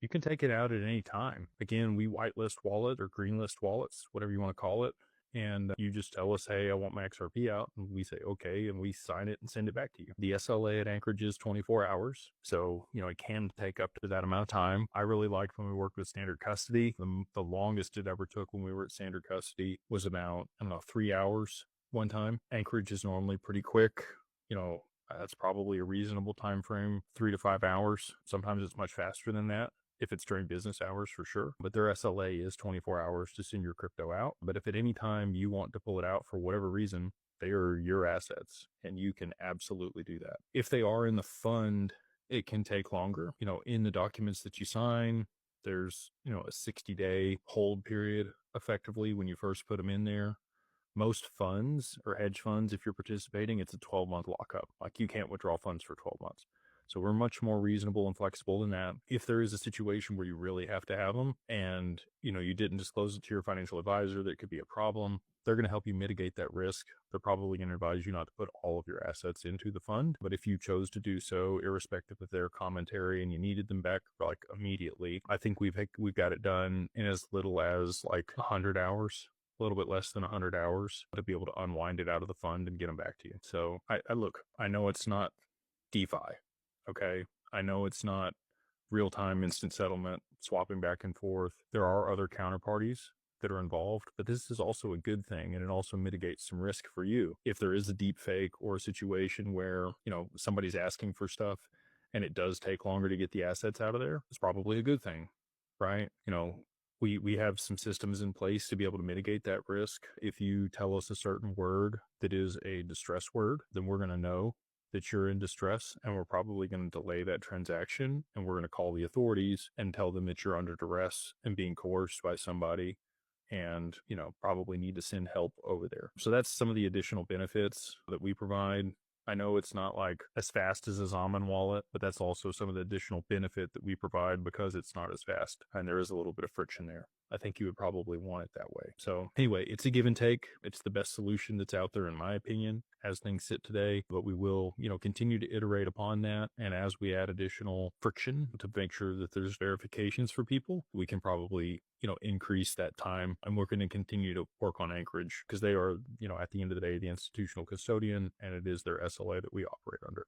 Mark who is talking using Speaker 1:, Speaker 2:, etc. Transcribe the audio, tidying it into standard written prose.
Speaker 1: You can take it out at any time. Again, we whitelist wallet or greenlist wallets, whatever you want to call it. And you just tell us, hey, I want my XRP out. And we say, okay. And we sign it and send it back to you. The SLA at Anchorage is 24 hours. So, it can take up to that amount of time. I really liked when we worked with Standard Custody. The longest it ever took when we were at Standard Custody was about, 3 hours one time. Anchorage is normally pretty quick. That's probably a reasonable time frame, 3 to 5 hours. Sometimes it's much faster than that if it's during business hours for sure. But their SLA is 24 hours to send your crypto out. But if at any time you want to pull it out for whatever reason, they are your assets and you can absolutely do that. If they are in the fund, it can take longer. In the documents that you sign, there's, a 60-day hold period effectively when you first put them in there. Most funds or hedge funds, if you're participating, it's a 12-month lockup. Like you can't withdraw funds for 12 months. So we're much more reasonable and flexible than that. If there is a situation where you really have to have them and, you didn't disclose it to your financial advisor, that could be a problem. They're going to help you mitigate that risk. They're probably going to advise you not to put all of your assets into the fund. But if you chose to do so, irrespective of their commentary, and you needed them back like immediately, I think we've got it done in as little as like 100 hours. A little bit less than 100 hours to be able to unwind it out of the fund and get them back to you. So I know it's not DeFi. Okay. I know it's not real time instant settlement, swapping back and forth. There are other counterparties that are involved, but this is also a good thing. And it also mitigates some risk for you. If there is a deep fake or a situation where, somebody's asking for stuff and it does take longer to get the assets out of there, it's probably a good thing, right? We have some systems in place to be able to mitigate that risk. If you tell us a certain word that is a distress word, then we're going to know that you're in distress, and we're probably going to delay that transaction, and we're going to call the authorities and tell them that you're under duress and being coerced by somebody, and probably need to send help over there. So that's some of the additional benefits that we provide. I know it's not like as fast as a Zaman wallet, but that's also some of the additional benefit that we provide because it's not as fast and there is a little bit of friction there. I think you would probably want it that way. So anyway, it's a give and take. It's the best solution that's out there, in my opinion, as things sit today, but we will, continue to iterate upon that. And as we add additional friction to make sure that there's verifications for people, we can probably, increase that time. And we're going to continue to work on Anchorage because they are, at the end of the day, the institutional custodian, and it is their SLA that we operate under.